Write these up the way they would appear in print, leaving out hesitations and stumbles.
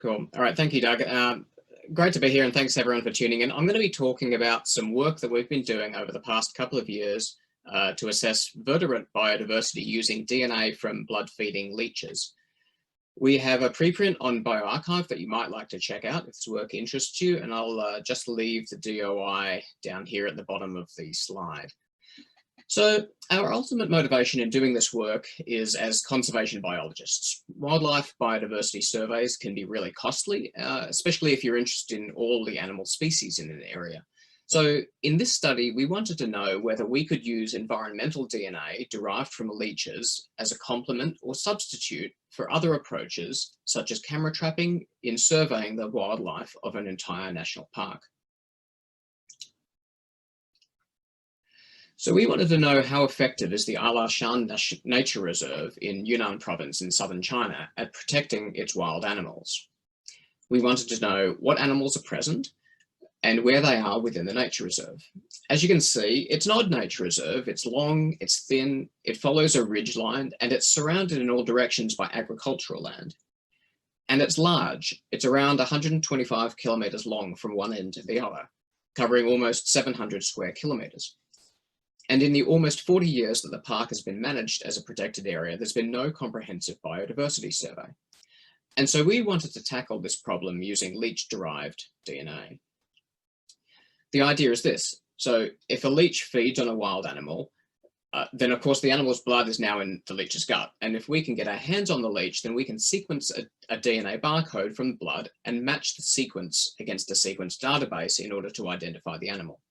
Cool. All right. Thank you, Doug. Great to be here, and thanks everyone for tuning in. I'm going to be talking about some work that we've been doing over the past couple of years to assess vertebrate biodiversity using DNA from blood-feeding leeches. We have a preprint on bioRxiv that you might like to check out if this work interests you, and I'll just leave the DOI down here at the bottom of the slide. So our ultimate motivation in doing this work is as conservation biologists. Wildlife biodiversity surveys can be really costly, especially if you're interested in all the animal species in an area. So in this study, we wanted to know whether we could use environmental DNA derived from leeches as a complement or substitute for other approaches, such as camera trapping in surveying the wildlife of an entire national park. So we wanted to know how effective is the Alashan Nature Reserve in Yunnan province in southern China at protecting its wild animals. We wanted to know what animals are present and where they are within the nature reserve. As you can see, it's an odd nature reserve. It's long, it's thin, it follows a ridge line, and it's surrounded in all directions by agricultural land. And it's large. It's around 125 kilometers long from one end to the other, covering almost 700 square kilometers. And in the almost 40 years that the park has been managed as a protected area, there's been no comprehensive biodiversity survey. And so we wanted to tackle this problem using leech-derived DNA. The idea is this. So if a leech feeds on a wild animal, then of course the animal's blood is now in the leech's gut. And if we can get our hands on the leech, then we can sequence a DNA barcode from the blood and match the sequence against a sequence database in order to identify the animal.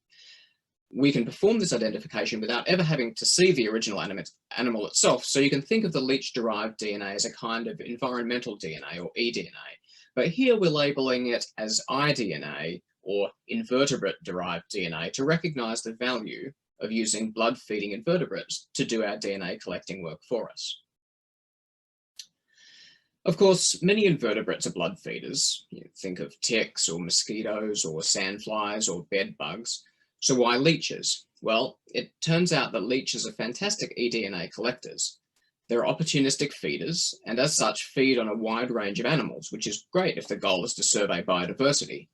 We can perform this identification without ever having to see the original animal itself. So you can think of the leech-derived DNA as a kind of environmental DNA or eDNA. But here we're labeling it as iDNA or invertebrate-derived DNA to recognize the value of using blood-feeding invertebrates to do our DNA collecting work for us. Of course, many invertebrates are blood feeders. Think of ticks or mosquitoes or sandflies or bed bugs. So why leeches? Well, it turns out that leeches are fantastic eDNA collectors. They're opportunistic feeders, and as such feed on a wide range of animals, which is great if the goal is to survey biodiversity.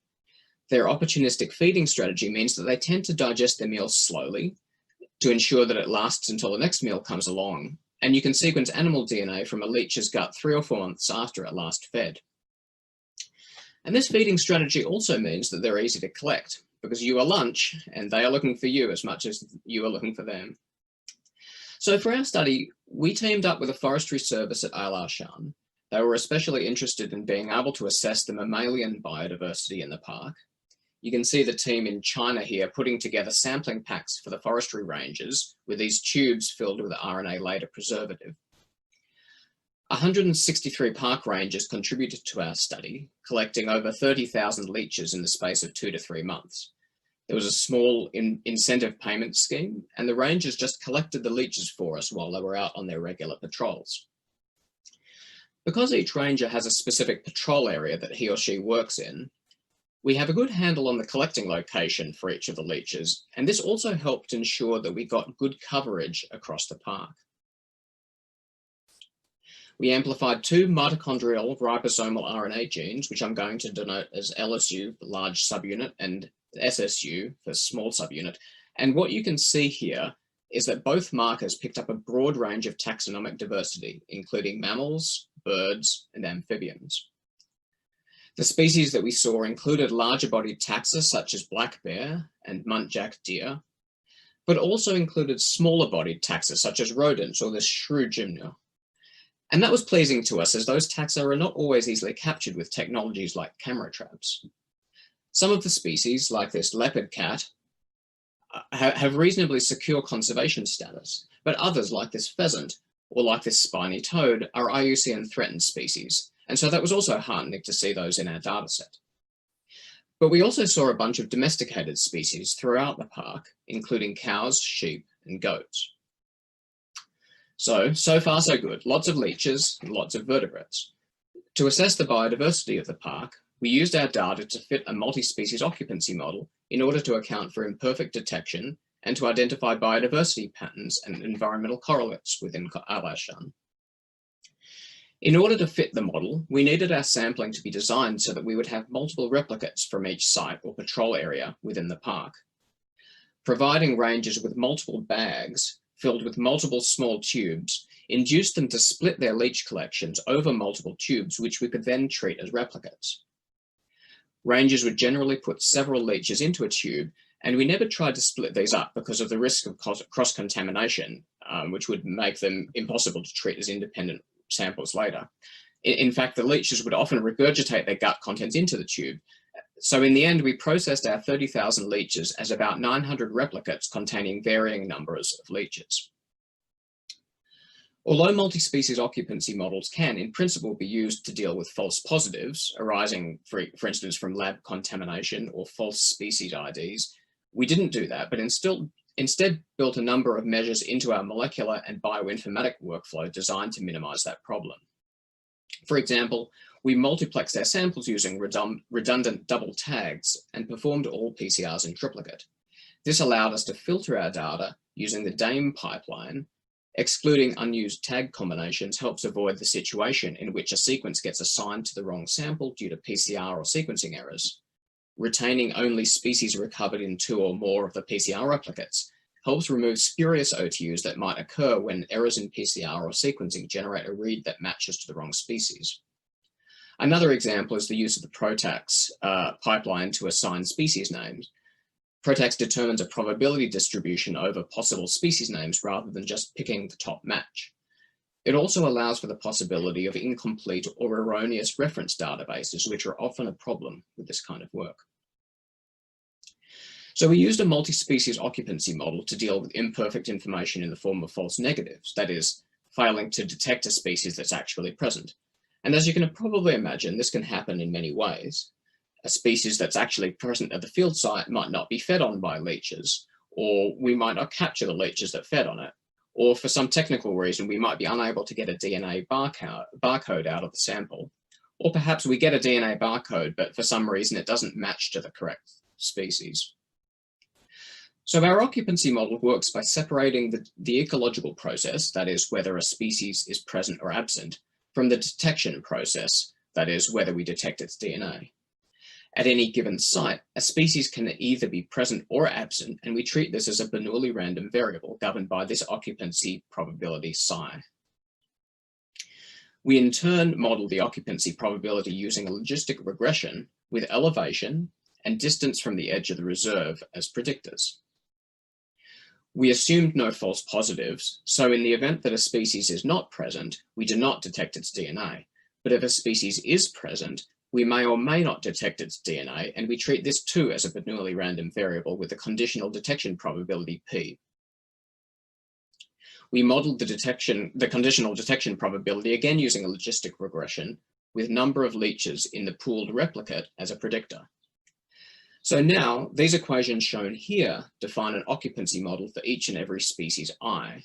Their opportunistic feeding strategy means that they tend to digest their meals slowly to ensure that it lasts until the next meal comes along, and you can sequence animal DNA from a leech's gut 3 or 4 months after it last fed. And this feeding strategy also means that they're easy to collect, because you are lunch and they are looking for you as much as you are looking for them. So for our study, we teamed up with a forestry service at Alashan. They were especially interested in being able to assess the mammalian biodiversity in the park. You can see the team in China here putting together sampling packs for the forestry rangers with these tubes filled with RNA later preservative. 163 park rangers contributed to our study, collecting over 30,000 leeches in the space of 2 to 3 months. There was a small incentive payment scheme, and the rangers just collected the leeches for us while they were out on their regular patrols. Because each ranger has a specific patrol area that he or she works in, we have a good handle on the collecting location for each of the leeches, and this also helped ensure that we got good coverage across the park. We amplified 2 mitochondrial ribosomal RNA genes, which I'm going to denote as LSU, large subunit, and SSU for small subunit. And what you can see here is that both markers picked up a broad range of taxonomic diversity, including mammals, birds, and amphibians. The species that we saw included larger bodied taxa such as black bear and muntjac deer, but also included smaller bodied taxa such as rodents or the shrew gymno. And that was pleasing to us, as those taxa are not always easily captured with technologies like camera traps. Some of the species, like this leopard cat, have reasonably secure conservation status, but others, like this pheasant or like this spiny toad, are IUCN threatened species. And so that was also heartening to see those in our data set. But we also saw a bunch of domesticated species throughout the park, including cows, sheep, and goats. So far so good. Lots of leeches and lots of vertebrates. To assess the biodiversity of the park, we used our data to fit a multi-species occupancy model in order to account for imperfect detection and to identify biodiversity patterns and environmental correlates within Alashan. In order to fit the model, we needed our sampling to be designed so that we would have multiple replicates from each site or patrol area within the park. Providing rangers with multiple bags filled with multiple small tubes induced them to split their leech collections over multiple tubes, which we could then treat as replicates. Rangers would generally put several leeches into a tube, and we never tried to split these up because of the risk of cross-contamination, which would make them impossible to treat as independent samples later. In fact, the leeches would often regurgitate their gut contents into the tube. So in the end, we processed our 30,000 leeches as about 900 replicates containing varying numbers of leeches. Although multi-species occupancy models can, in principle, be used to deal with false positives arising, for instance, from lab contamination or false species IDs, we didn't do that, but instead built a number of measures into our molecular and bioinformatic workflow designed to minimize that problem. For example, we multiplexed our samples using redundant double tags and performed all PCRs in triplicate. This allowed us to filter our data using the DAME pipeline. Excluding unused tag combinations helps avoid the situation in which a sequence gets assigned to the wrong sample due to PCR or sequencing errors. Retaining only species recovered in 2 or more of the PCR replicates helps remove spurious OTUs that might occur when errors in PCR or sequencing generate a read that matches to the wrong species. Another example is the use of the PROTAX pipeline to assign species names. PROTAX determines a probability distribution over possible species names rather than just picking the top match. It also allows for the possibility of incomplete or erroneous reference databases, which are often a problem with this kind of work. So we used a multi-species occupancy model to deal with imperfect information in the form of false negatives, that is, failing to detect a species that's actually present. And as you can probably imagine, this can happen in many ways. A species that's actually present at the field site might not be fed on by leeches, or we might not capture the leeches that fed on it, or for some technical reason, we might be unable to get a DNA barcode out of the sample, or perhaps we get a DNA barcode, but for some reason it doesn't match to the correct species. So our occupancy model works by separating the ecological process, that is, whether a species is present or absent, from the detection process, that is, whether we detect its DNA. At any given site, a species can either be present or absent, and we treat this as a Bernoulli random variable governed by this occupancy probability psi. We in turn model the occupancy probability using a logistic regression with elevation and distance from the edge of the reserve as predictors. We assumed no false positives, so in the event that a species is not present, we do not detect its DNA. But if a species is present, we may or may not detect its DNA, and we treat this too as a Bernoulli random variable with a conditional detection probability P. We modeled the conditional detection probability again using a logistic regression with number of leeches in the pooled replicate as a predictor. So now these equations shown here define an occupancy model for each and every species I.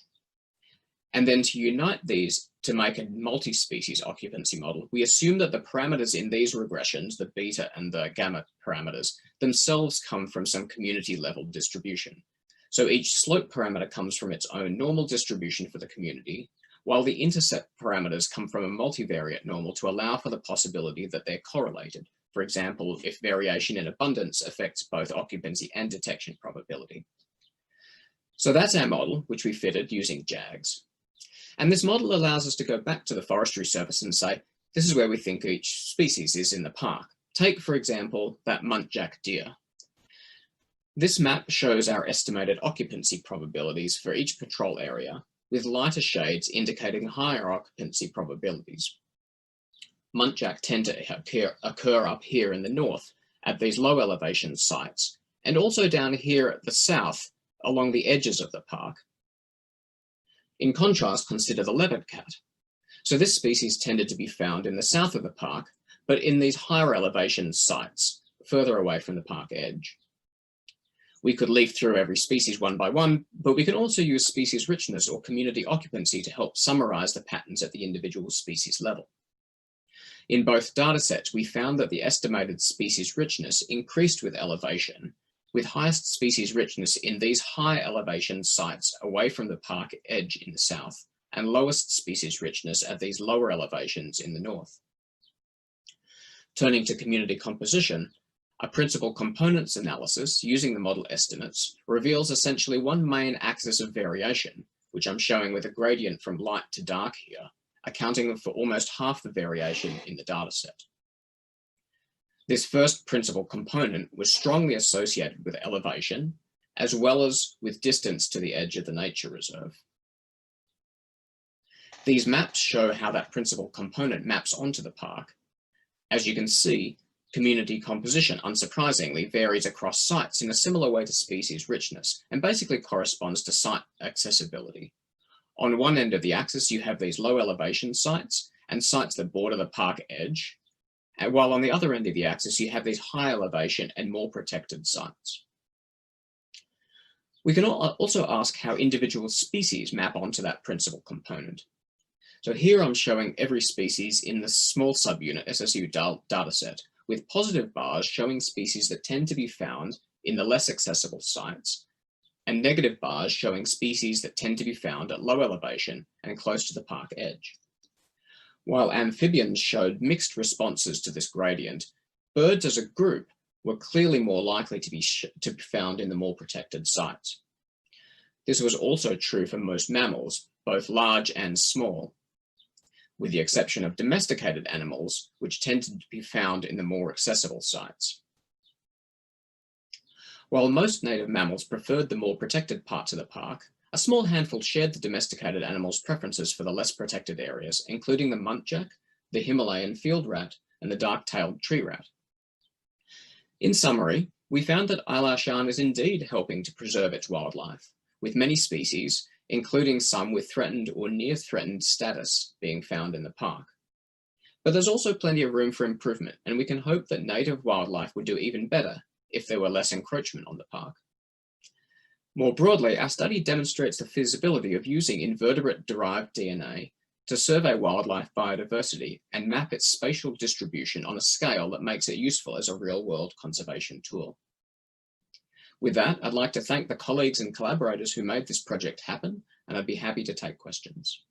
And then to unite these to make a multi-species occupancy model, we assume that the parameters in these regressions, the beta and the gamma parameters, themselves come from some community level distribution. So each slope parameter comes from its own normal distribution for the community, while the intercept parameters come from a multivariate normal to allow for the possibility that they're correlated. For example, if variation in abundance affects both occupancy and detection probability. So that's our model, which we fitted using JAGs. And this model allows us to go back to the forestry service and say, this is where we think each species is in the park. Take, for example, that muntjac deer. This map shows our estimated occupancy probabilities for each patrol area, with lighter shades indicating higher occupancy probabilities. Muntjac tend to occur up here in the north at these low elevation sites, and also down here at the south along the edges of the park. In contrast, consider the leopard cat. So this species tended to be found in the south of the park, but in these higher elevation sites, further away from the park edge. We could leaf through every species one by one, but we can also use species richness or community occupancy to help summarize the patterns at the individual species level. In both datasets, we found that the estimated species richness increased with elevation, with highest species richness in these high elevation sites away from the park edge in the south, and lowest species richness at these lower elevations in the north. Turning to community composition, a principal components analysis using the model estimates reveals essentially one main axis of variation, which I'm showing with a gradient from light to dark here, accounting for almost half the variation in the dataset. This first principal component was strongly associated with elevation, as well as with distance to the edge of the nature reserve. These maps show how that principal component maps onto the park. As you can see, community composition, unsurprisingly, varies across sites in a similar way to species richness and basically corresponds to site accessibility. On one end of the axis, you have these low elevation sites and sites that border the park edge, and while on the other end of the axis, you have these high elevation and more protected sites. We can also ask how individual species map onto that principal component. So here I'm showing every species in the small subunit SSU dataset, with positive bars showing species that tend to be found in the less accessible sites, and negative bars showing species that tend to be found at low elevation and close to the park edge. While amphibians showed mixed responses to this gradient, birds as a group were clearly more likely to be found in the more protected sites. This was also true for most mammals, both large and small, with the exception of domesticated animals, which tended to be found in the more accessible sites. While most native mammals preferred the more protected parts of the park, a small handful shared the domesticated animals' preferences for the less protected areas, including the muntjac, the Himalayan field rat, and the dark-tailed tree rat. In summary, we found that Isla Shan is indeed helping to preserve its wildlife, with many species, including some with threatened or near-threatened status, being found in the park. But there's also plenty of room for improvement, and we can hope that native wildlife would do even better if there were less encroachment on the park. More broadly, our study demonstrates the feasibility of using invertebrate-derived DNA to survey wildlife biodiversity and map its spatial distribution on a scale that makes it useful as a real-world conservation tool. With that, I'd like to thank the colleagues and collaborators who made this project happen, and I'd be happy to take questions.